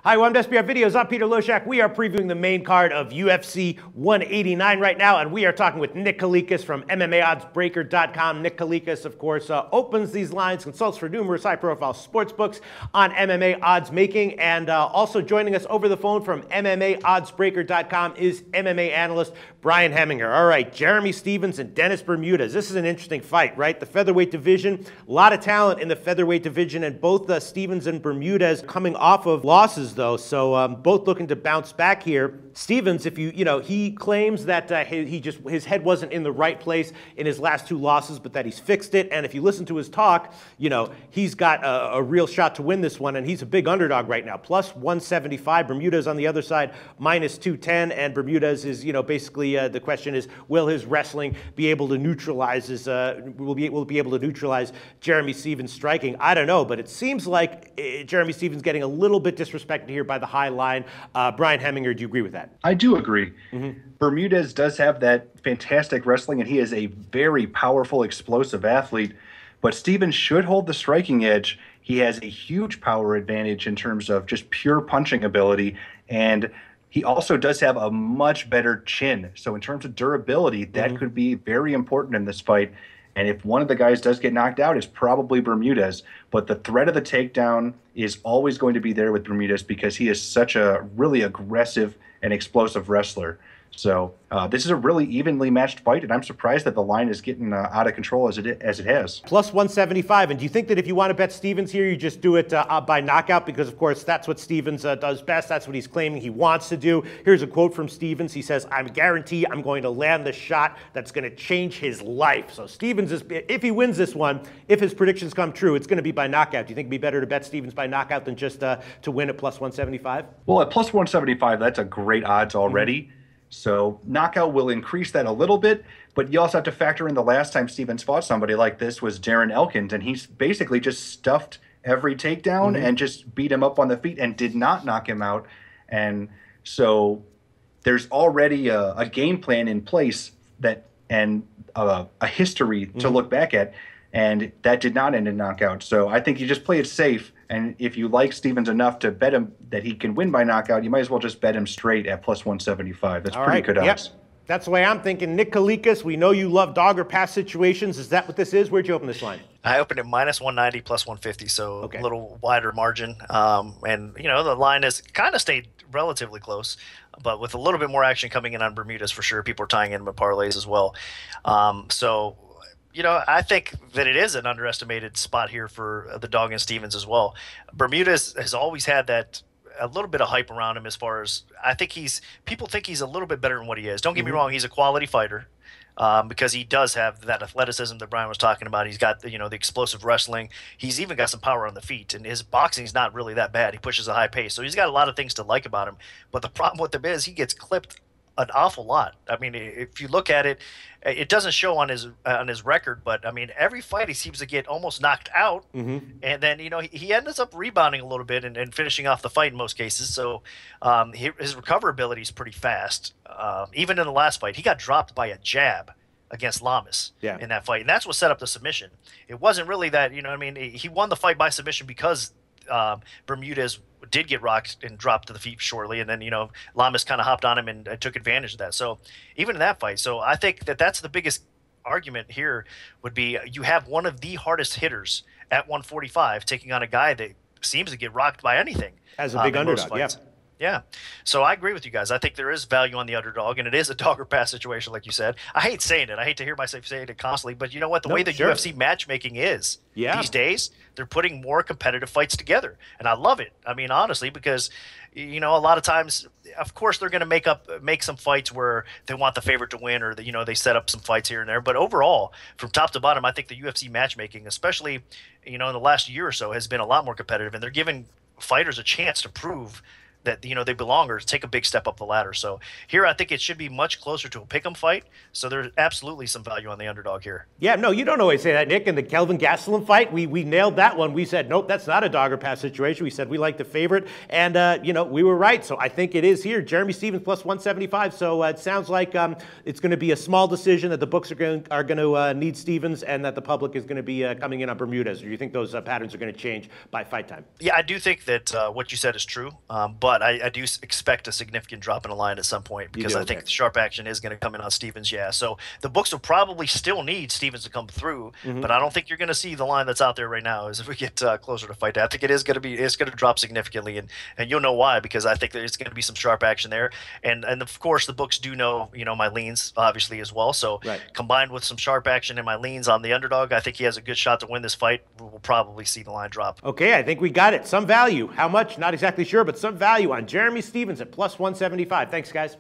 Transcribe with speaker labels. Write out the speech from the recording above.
Speaker 1: Hi, welcome to SBR Videos. I'm Peter Loshak. We are previewing the main card of UFC 189 right now, and we are talking with Nick Kalikas from MMAOddsBreaker.com. Nick Kalikas, of course, opens these lines, consults for numerous high-profile sports books on MMA odds making, and also joining us over the phone from MMAOddsBreaker.com is MMA analyst Brian Hemminger. All right, Jeremy Stephens and Dennis Bermudez. This is an interesting fight, right? The featherweight division, a lot of talent in the featherweight division, and both Stephens and Bermudez coming off of losses, though, so both looking to bounce back here. Stephens, if he claims that his head wasn't in the right place in his last two losses, but that he's fixed it. And if you listen to his talk, he's got a real shot to win this one, and he's a big underdog right now. Plus 175. Bermudez on the other side, minus 210, and Bermudez is, basically the question is, will his wrestling be able to neutralize will be able to neutralize Jeremy Stephens' striking? I don't know, but it seems like Jeremy Stephens getting a little bit disrespected here by the high line. Brian Hemminger, do you agree with that?
Speaker 2: I do agree. Bermudez does have that fantastic wrestling, and he is a very powerful, explosive athlete. But Stephens should hold the striking edge. He has a huge power advantage in terms of just pure punching ability, and he also does have a much better chin. So in terms of durability, that could be very important in this fight. And if one of the guys does get knocked out, it's probably Bermudez. But the threat of the takedown is always going to be there with Bermudez because he is such a really aggressive and explosive wrestler. So this is a really evenly matched fight, and I'm surprised that the line is getting out of control as it has.
Speaker 1: Plus 175. And do you think that if you want to bet Stephens here, you just do it by knockout? Because, of course, that's what Stephens does best. That's what he's claiming he wants to do. Here's a quote from Stephens. He says, "I guarantee I'm going to land the shot that's going to change his life." So Stephens, if he wins this one, if his predictions come true, it's going to be by knockout. Do you think it'd be better to bet Stephens by knockout than just to win at plus 175?
Speaker 2: Well, at plus 175, that's a great odds already. So knockout will increase that a little bit, but you also have to factor in the last time Stephens fought somebody like this was Darren Elkins, and he's basically just stuffed every takedown and just beat him up on the feet and did not knock him out. And so there's already a game plan in place and a history to look back at, and that did not end in knockout. So I think you just play it safe. And if you like Stephens enough to bet him that he can win by knockout, you might as well just bet him straight at plus 175. That's pretty good odds.
Speaker 1: Yep. That's the way I'm thinking. Nick Kalikas, we know you love dog or pass situations. Is that what this is? Where'd you open this line?
Speaker 3: I opened at minus 190, plus 150, so a little wider margin. And, the line has kind of stayed relatively close, but with a little bit more action coming in on Bermudez for sure. People are tying in with parlays as well. I think that it is an underestimated spot here for the dog and Stephens as well. Bermudez has always had that a little bit of hype around him as far as people think he's a little bit better than what he is. Don't get me wrong, he's a quality fighter because he does have that athleticism that Brian was talking about. He's got the explosive wrestling. He's even got some power on the feet, and his boxing's not really that bad. He pushes a high pace, so he's got a lot of things to like about him. But the problem with him is he gets clipped an awful lot. I mean, if you look at it, it doesn't show on his record, but I mean, every fight he seems to get almost knocked out, and then he ends up rebounding a little bit and finishing off the fight in most cases. So his recoverability is pretty fast. Even in the last fight, he got dropped by a jab against Lamas in that fight, and that's what set up the submission. It wasn't really that he won the fight by submission because Bermudez did get rocked and dropped to the feet shortly, and then Lamas kind of hopped on him and took advantage of that. So even in that fight, so I think that's the biggest argument here would be you have one of the hardest hitters at 145 taking on a guy that seems to get rocked by anything
Speaker 1: as a big underdog.
Speaker 3: Yeah. So I agree with you guys. I think there is value on the underdog, and it is a dog or pass situation, like you said. I hate saying it. I hate to hear myself saying it constantly, but you know what? The way the UFC matchmaking is these days, they're putting more competitive fights together, and I love it. I mean, honestly, because a lot of times, of course, they're going to make some fights where they want the favorite to win, or they set up some fights here and there. But overall, from top to bottom, I think the UFC matchmaking, especially in the last year or so, has been a lot more competitive, and they're giving fighters a chance to prove that they belong or take a big step up the ladder. So here I think it should be much closer to a pick'em fight. So there's absolutely some value on the underdog here.
Speaker 1: Yeah, no, you don't always say that, Nick. In the Kelvin Gastelum fight, we nailed that one. We said, nope, that's not a dog or pass situation. We said we like the favorite, and we were right. So I think it is here. Jeremy Stephens plus 175. So it sounds like it's going to be a small decision, that the books are going to need Stephens, and that the public is going to be coming in on Bermudez. Or do you think those patterns are going to change by fight time?
Speaker 3: Yeah, I do think that what you said is true, but I do expect a significant drop in the line at some point, because I think the sharp action is going to come in on Stephens. Yeah, so the books will probably still need Stephens to come through, but I don't think you're going to see the line that's out there right now as if we get closer to fight. I think it's going to drop significantly, and you'll know why, because I think there's going to be some sharp action there, and of course the books do know my leans obviously as well. So combined with some sharp action and my leans on the underdog, I think he has a good shot to win this fight. We'll probably see the line drop.
Speaker 1: Okay, I think we got it. Some value. How much? Not exactly sure, but some value on Jeremy Stephens at plus 175. Thanks, guys.